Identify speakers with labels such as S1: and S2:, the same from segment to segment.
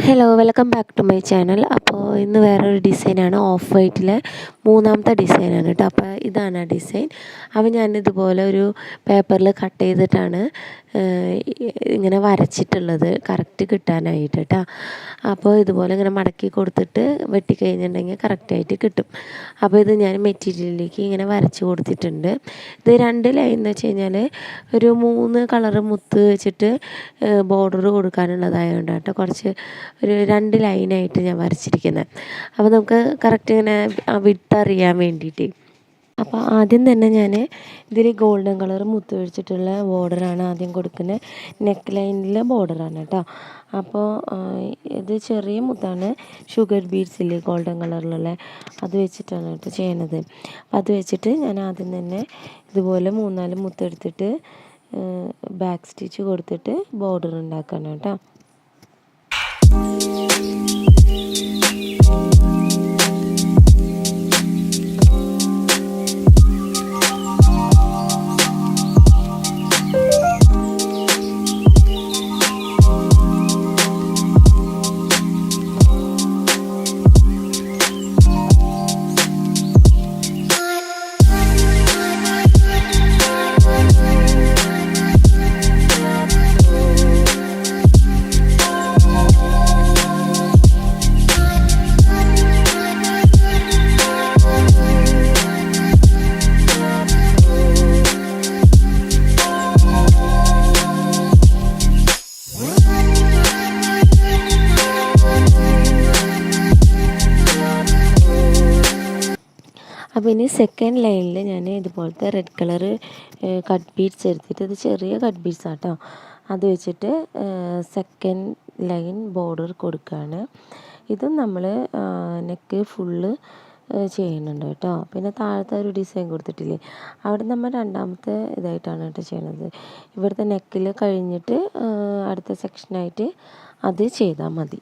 S1: Hello welcome back to my channel. അപ്പോൾ ഇന്ന് വേറൊരു ഡിസൈനാണ്, ഓഫ് വൈറ്റിലെ മൂന്നാമത്തെ ഡിസൈനാണ് കേട്ടോ. അപ്പോൾ ഇതാണ് ആ ഡിസൈൻ. അപ്പോൾ ഞാനിതുപോലെ ഒരു പേപ്പറിൽ കട്ട് ചെയ്തിട്ടാണ് ഇങ്ങനെ വരച്ചിട്ടുള്ളത്, കറക്റ്റ് കിട്ടാനായിട്ട് കേട്ടോ. അപ്പോൾ ഇതുപോലെ ഇങ്ങനെ മടക്കി കൊടുത്തിട്ട് വെട്ടിക്കഴിഞ്ഞിട്ടുണ്ടെങ്കിൽ കറക്റ്റായിട്ട് കിട്ടും. അപ്പോൾ ഇത് ഞാൻ മെറ്റീരിയലിലേക്ക് ഇങ്ങനെ വരച്ച് കൊടുത്തിട്ടുണ്ട്. ഇത് 2 ലൈൻ എന്ന് വെച്ച് കഴിഞ്ഞാൽ ഒരു 3 കളറ് മുത്ത് വെച്ചിട്ട് ബോർഡർ കൊടുക്കാനുള്ളതായതുകൊണ്ട് കേട്ടോ, കുറച്ച് ഒരു 2 ലൈനായിട്ട് ഞാൻ വരച്ചിരിക്കുന്നത്. അപ്പോൾ നമുക്ക് കറക്റ്റ് ഇങ്ങനെ വിട്ടറിയാൻ വേണ്ടിയിട്ട്. അപ്പോൾ ആദ്യം തന്നെ ഞാൻ ഇതിൽ ഗോൾഡൻ കളർ മുത്ത് വെച്ചിട്ടുള്ള ബോർഡറാണ് ആദ്യം കൊടുക്കുന്നത്. നെക്ക് ലൈനിലെ ബോർഡറാണ് കേട്ടോ. അപ്പോൾ ഇത് ചെറിയ മുത്താണ്, ഷുഗർ ബീഡ്സില്ലേ ഗോൾഡൻ കളറിലുള്ള, അത് വെച്ചിട്ടാണ് കേട്ടോ ചെയ്യണത്. അപ്പോൾ അത് വെച്ചിട്ട് ഞാൻ ആദ്യം തന്നെ ഇതുപോലെ 3-4 മുത്തെടുത്തിട്ട് ബാക്ക് സ്റ്റിച്ച് കൊടുത്തിട്ട് ബോർഡർ ഉണ്ടാക്കണം കേട്ടോ. അപ്പോൾ ഇനി സെക്കൻഡ് ലൈനിൽ ഞാൻ ഇതുപോലത്തെ റെഡ് കളറ് കട്ട് ബീഡ്സ് എടുത്തിട്ട്, ഇത് ചെറിയ കട്ട് ബീഡ്സ് ആട്ടോ, അത് വെച്ചിട്ട് സെക്കൻഡ് ലൈൻ ബോർഡർ കൊടുക്കുകയാണ്. ഇതും നമ്മൾ നെക്ക് ഫുള്ള് ചെയ്യുന്നുണ്ട് കേട്ടോ. പിന്നെ താഴത്തെ ഒരു ഡിസൈൻ കൊടുത്തിട്ടില്ലേ, അവിടെ നമ്മൾ രണ്ടാമത്തെ ഇതായിട്ടാണ് കേട്ടോ ചെയ്യണത്. ഇവിടുത്തെ നെക്കിൽ കഴിഞ്ഞിട്ട് അടുത്ത സെക്ഷനായിട്ട് അത് ചെയ്താൽ മതി.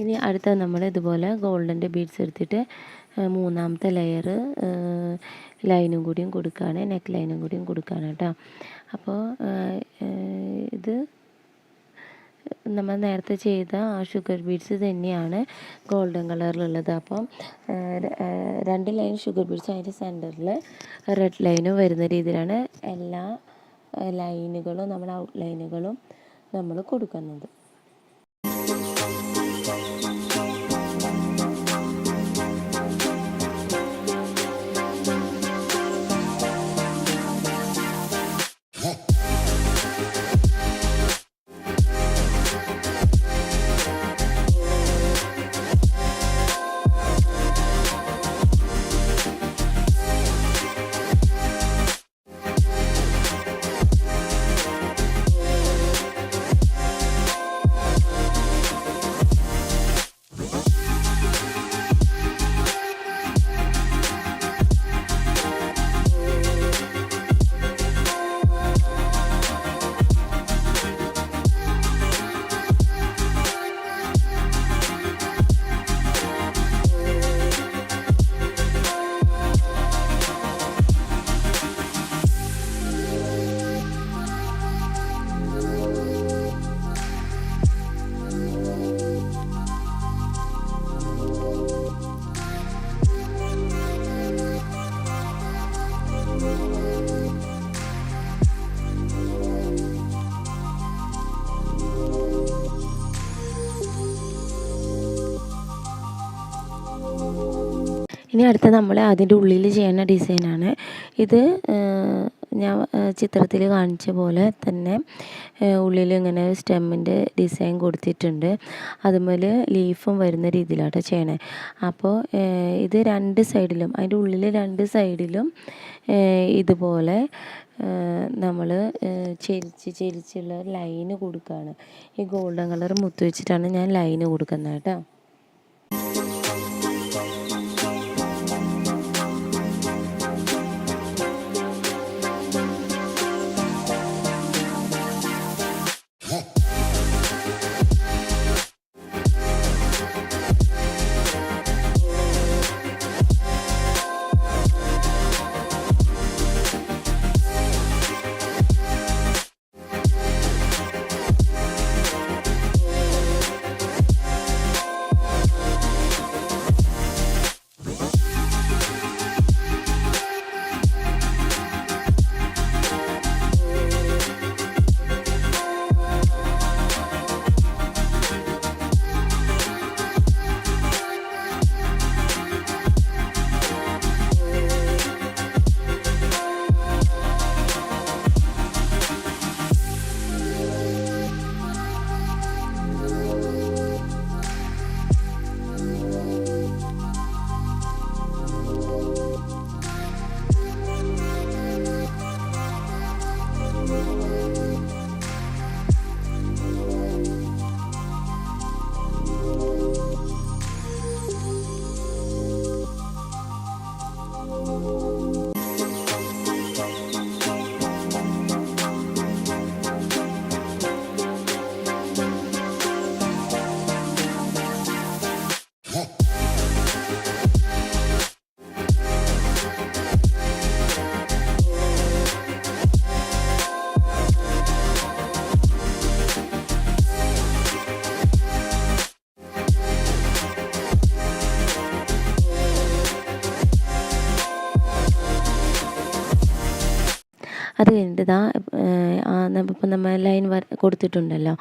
S1: ഇനി അടുത്ത നമ്മൾ ഇതുപോലെ ഗോൾഡൻ്റെ ബീഡ്സ് എടുത്തിട്ട് മൂന്നാമത്തെ ലെയർ ലൈനും കൂടിയും കൊടുക്കുകയാണ്, നെക്ക് ലൈനും കൂടിയും കൊടുക്കുകയാണ് കേട്ടോ. അപ്പോൾ ഇത് നമ്മൾ നേരത്തെ ചെയ്ത ആ ഷുഗർ ബീഡ്സ് തന്നെയാണ് ഗോൾഡൻ കളറിലുള്ളത്. അപ്പം 2 ലൈൻ ഷുഗർ ബീഡ്സ്, അതിൻ്റെ സെൻറ്ററിൽ റെഡ് ലൈനും വരുന്ന രീതിയിലാണ് എല്ലാ ലൈനുകളും, നമ്മുടെ ഔട്ട് ലൈനുകളും നമ്മൾ കൊടുക്കുന്നത്. ഇനി അടുത്ത നമ്മൾ അതിൻ്റെ ഉള്ളിൽ ചെയ്യുന്ന ഡിസൈനാണ് ഇത്. ഞാൻ ചിത്രത്തിൽ കാണിച്ച പോലെ തന്നെ ഉള്ളിൽ ഇങ്ങനെ സ്റ്റെമ്മിൻ്റെ ഡിസൈൻ കൊടുത്തിട്ടുണ്ട്, അതുപോലെ ലീഫും വരുന്ന രീതിയിലാണ് ചെയ്യണേ. അപ്പോൾ ഇത് 2 സൈഡിലും, അതിൻ്റെ ഉള്ളിൽ 2 സൈഡിലും ഇതുപോലെ നമ്മൾ ചെരിച്ചുള്ള ലൈന് കൊടുക്കുകയാണ്. ഈ ഗോൾഡൻ കളർ മുത്ത് വെച്ചിട്ടാണ് ഞാൻ ലൈന് കൊടുക്കുന്നത് കേട്ടോ. അത് കഴിഞ്ഞിട്ട് ഇതാ ഇപ്പം നമ്മൾ ലൈൻ കൊടുത്തിട്ടുണ്ടല്ലോ,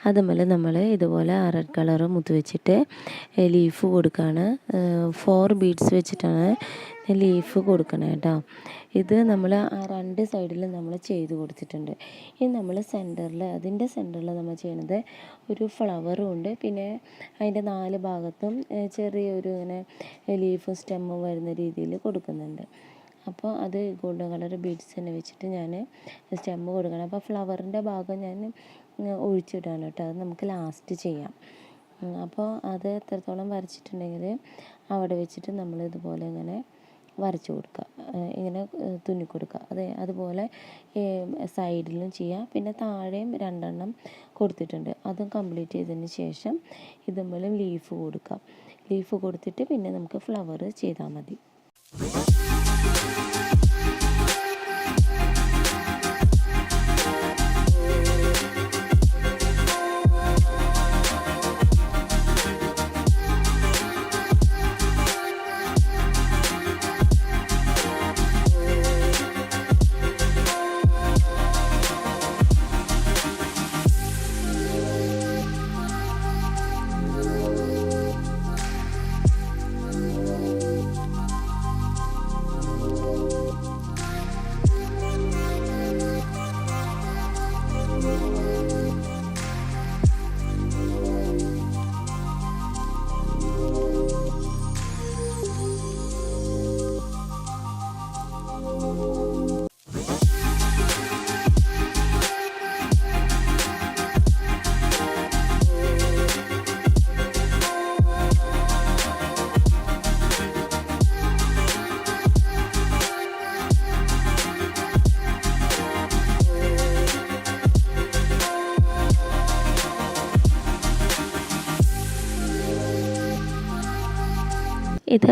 S1: അതുപോലെ നമ്മൾ ഇതുപോലെ റെഡ് കളർ മുത്ത് വെച്ചിട്ട് ലീഫ് കൊടുക്കുകയാണ്. 4 ബീഡ്സ് വെച്ചിട്ടാണ് ലീഫ് കൊടുക്കണം കേട്ടോ. ഇത് നമ്മൾ ആ 2 സൈഡിലും നമ്മൾ ചെയ്ത് കൊടുത്തിട്ടുണ്ട്. ഇനി നമ്മൾ അതിൻ്റെ സെൻറ്ററിൽ നമ്മൾ ചെയ്യണത് ഒരു ഫ്ലവറും ഉണ്ട്, പിന്നെ അതിൻ്റെ 4 ഭാഗത്തും ചെറിയൊരു ഇങ്ങനെ ലീഫും സ്റ്റെമ്മും വരുന്ന രീതിയിൽ കൊടുക്കുന്നുണ്ട്. അപ്പോൾ അത് ഗോൾഡൻ കളർ ബീഡ്സ് തന്നെ വെച്ചിട്ട് ഞാൻ സ്റ്റെമ്മ് കൊടുക്കണം. അപ്പോൾ ഫ്ലവറിൻ്റെ ഭാഗം ഞാൻ ഒഴിച്ചിടാണ് കേട്ടോ, അത് നമുക്ക് ലാസ്റ്റ് ചെയ്യാം. അപ്പോൾ അത് എത്രത്തോളം വരച്ചിട്ടുണ്ടെങ്കിൽ അവിടെ വെച്ചിട്ട് നമ്മൾ ഇതുപോലെ ഇങ്ങനെ വരച്ച് കൊടുക്കുക, ഇങ്ങനെ തുന്നി കൊടുക്കുക. അതുപോലെ സൈഡിലും ചെയ്യാം. പിന്നെ താഴെയും 2 കൊടുത്തിട്ടുണ്ട്, അതും കംപ്ലീറ്റ് ചെയ്തതിന് ശേഷം ഇതുമ്പോഴും ലീഫ് കൊടുക്കാം. ലീഫ് കൊടുത്തിട്ട് പിന്നെ നമുക്ക് ഫ്ലവർ ചെയ്താൽ മതി.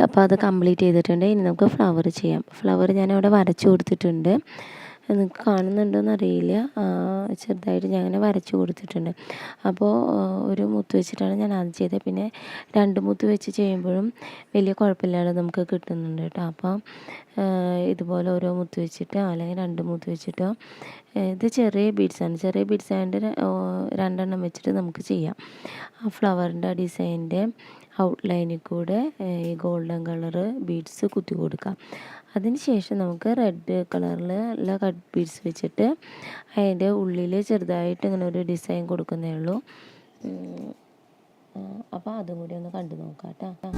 S1: അപ്പോൾ അത് കംപ്ലീറ്റ് ചെയ്തിട്ടുണ്ട്. ഇനി നമുക്ക് ഫ്ലവർ ചെയ്യാം. ഫ്ലവർ ഞാനവിടെ വരച്ചു കൊടുത്തിട്ടുണ്ട്, നിങ്ങൾക്ക് കാണുന്നുണ്ടോയെന്ന് അറിയില്ല, ചെറുതായിട്ട് ഞാൻ അങ്ങനെ വരച്ചു കൊടുത്തിട്ടുണ്ട്. അപ്പോൾ ഒരു മുത്ത് വെച്ചിട്ടാണ് ഞാൻ ആദ്യം ചെയ്തത്, പിന്നെ 2 മുത്ത് വെച്ച് ചെയ്യുമ്പോഴും വലിയ കുഴപ്പമില്ലാതെ നമുക്ക് കിട്ടുന്നുണ്ട് കേട്ടോ. അപ്പോൾ ഇതുപോലെ ഓരോ മുത്ത് വെച്ചിട്ടോ അല്ലെങ്കിൽ 2 മുത്ത് വെച്ചിട്ടോ, ഇത് ചെറിയ ബീഡ്സാണ്, ചെറിയ ബീഡ്സ് ആയതുകൊണ്ട് 2 വെച്ചിട്ട് നമുക്ക് ചെയ്യാം. ആ ഫ്ലവറിൻ്റെ ഡിസൈനിൻ്റെ ഔട്ട്ലൈനിൽ കൂടെ ഈ ഗോൾഡൻ കളറ് ബീഡ്സ് കുത്തി കൊടുക്കാം. അതിന് ശേഷം നമുക്ക് റെഡ് കളറിലുള്ള കട്ട് ബീഡ്സ് വെച്ചിട്ട് അതിൻ്റെ ഉള്ളിൽ ചെറുതായിട്ട് ഇങ്ങനെ ഒരു ഡിസൈൻ കൊടുക്കുന്നേ ഉള്ളൂ. അപ്പോൾ അതും കൂടി ഒന്ന് കണ്ടു നോക്കാം കേട്ടോ.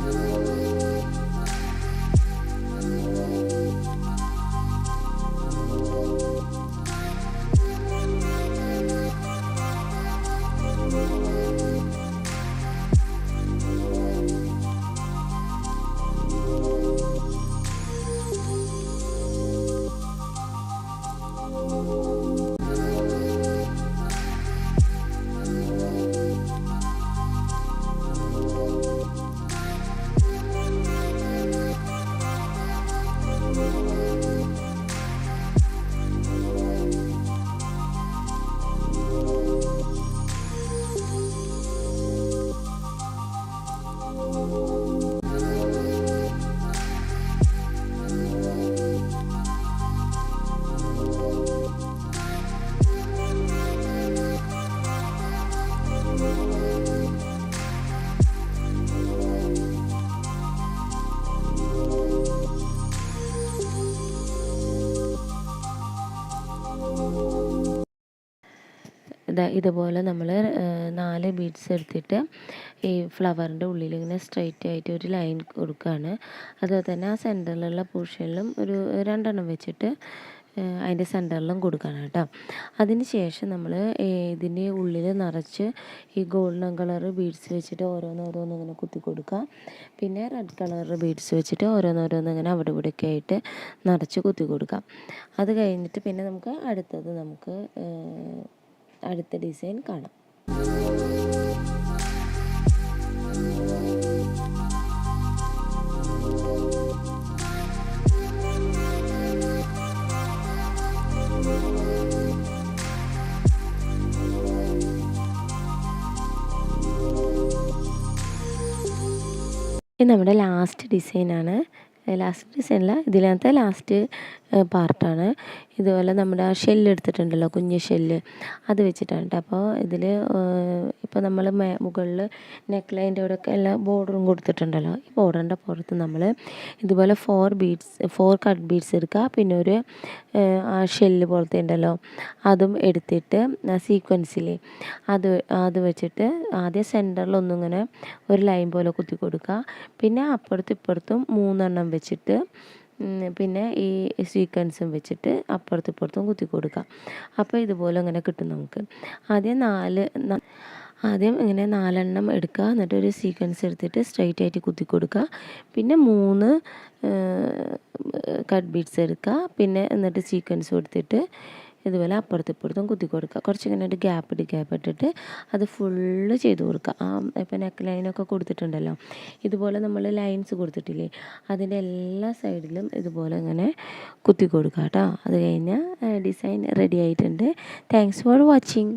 S1: ഇതുപോലെ നമ്മൾ 4 ബീഡ്സ് എടുത്തിട്ട് ഈ ഫ്ലവറിൻ്റെ ഉള്ളിൽ ഇങ്ങനെ സ്ട്രെയിറ്റ് ആയിട്ട് ഒരു ലൈൻ കൊടുക്കുകയാണ്. അതുപോലെ തന്നെ ആ സെൻറ്ററിലുള്ള പോർഷനിലും ഒരു 2 വെച്ചിട്ട് അതിൻ്റെ സെൻറ്ററിലും കൊടുക്കണം കേട്ടോ. അതിന് ശേഷം നമ്മൾ ഇതിൻ്റെ ഉള്ളിൽ നിറച്ച് ഈ ഗോൾഡൻ കളർ ബീഡ്സ് വെച്ചിട്ട് ഓരോന്നോരോന്ന് ഇങ്ങനെ കുത്തി കൊടുക്കുക. പിന്നെ റെഡ് കളർ ബീഡ്സ് വെച്ചിട്ട് ഓരോന്നോരോന്ന് ഇങ്ങനെ അവിടെ ഇവിടെയൊക്കെ ആയിട്ട് നിറച്ച് കുത്തി കൊടുക്കാം. അത് കഴിഞ്ഞിട്ട് പിന്നെ നമുക്ക് അടുത്ത ഡിസൈൻ കാണാം. ഇത് നമ്മുടെ ലാസ്റ്റ് ഡിസൈനാണ്. ലാസ്റ്റ് ഡിസൈനല്ല, ഇതിനകത്ത് ലാസ്റ്റ് പാർട്ടാണ്. ഇതുപോലെ നമ്മുടെ ആ ഷെല്ല് എടുത്തിട്ടുണ്ടല്ലോ, കുഞ്ഞ് ഷെല്ല്, അത് വെച്ചിട്ടാണ് കേട്ടോ. അപ്പോൾ ഇതിൽ ഇപ്പോൾ നമ്മൾ മുകളിൽ നെക്ക് ലൈൻ്റെ അവിടെയൊക്കെ എല്ലാ ബോർഡറും കൊടുത്തിട്ടുണ്ടല്ലോ, ഈ ബോർഡറിൻ്റെ പുറത്ത് നമ്മൾ ഇതുപോലെ 4 കട്ട് ബീഡ്സ് എടുക്കുക. പിന്നെ ഒരു ആ ഷെല്ല് പോലത്തെ ഉണ്ടല്ലോ അതും എടുത്തിട്ട് സീക്വൻസിൽ അത് വെച്ചിട്ട് ആദ്യം സെൻറ്ററിലൊന്നിങ്ങനെ ഒരു ലൈൻ പോലെ കുത്തി കൊടുക്കുക. പിന്നെ അപ്പുറത്തും ഇപ്പുറത്തും 3 വെച്ചിട്ട് പിന്നെ ഈ സീക്വൻസും വെച്ചിട്ട് അപ്പുറത്തും ഇപ്പുറത്തും കുത്തി കൊടുക്കുക. അപ്പോൾ ഇതുപോലെ ഇങ്ങനെ കിട്ടും നമുക്ക്. ആദ്യം ഇങ്ങനെ 4 എടുക്കുക, എന്നിട്ട് ഒരു സീക്വൻസ് എടുത്തിട്ട് സ്ട്രൈറ്റ് ആയിട്ട് കുത്തി കൊടുക്കുക. പിന്നെ 3 കട്ട് ബീഡ്സ് എടുക്കുക. പിന്നെ എന്നിട്ട് സീക്വൻസ് കൊടുത്തിട്ട് ഇതുപോലെ അപ്പുറത്തും ഇപ്പുറത്തും കുത്തി കൊടുക്കുക. കുറച്ചിങ്ങനെ ഒരു ഗ്യാപ്പ് ഇട്ടിട്ട് അത് ഫുള്ള് ചെയ്ത് കൊടുക്കുക. ഇപ്പോൾ നെക്ക് ലൈനൊക്കെ കൊടുത്തിട്ടുണ്ടല്ലോ, ഇതുപോലെ നമ്മൾ ലൈൻസ് കൊടുത്തിട്ടില്ലേ, അതിൻ്റെ എല്ലാ സൈഡിലും ഇതുപോലെ ഇങ്ങനെ കുത്തി കൊടുക്കുക കേട്ടോ. അത് കഴിഞ്ഞാൽ ഡിസൈൻ റെഡി ആയിട്ടുണ്ട്. Thanks for watching.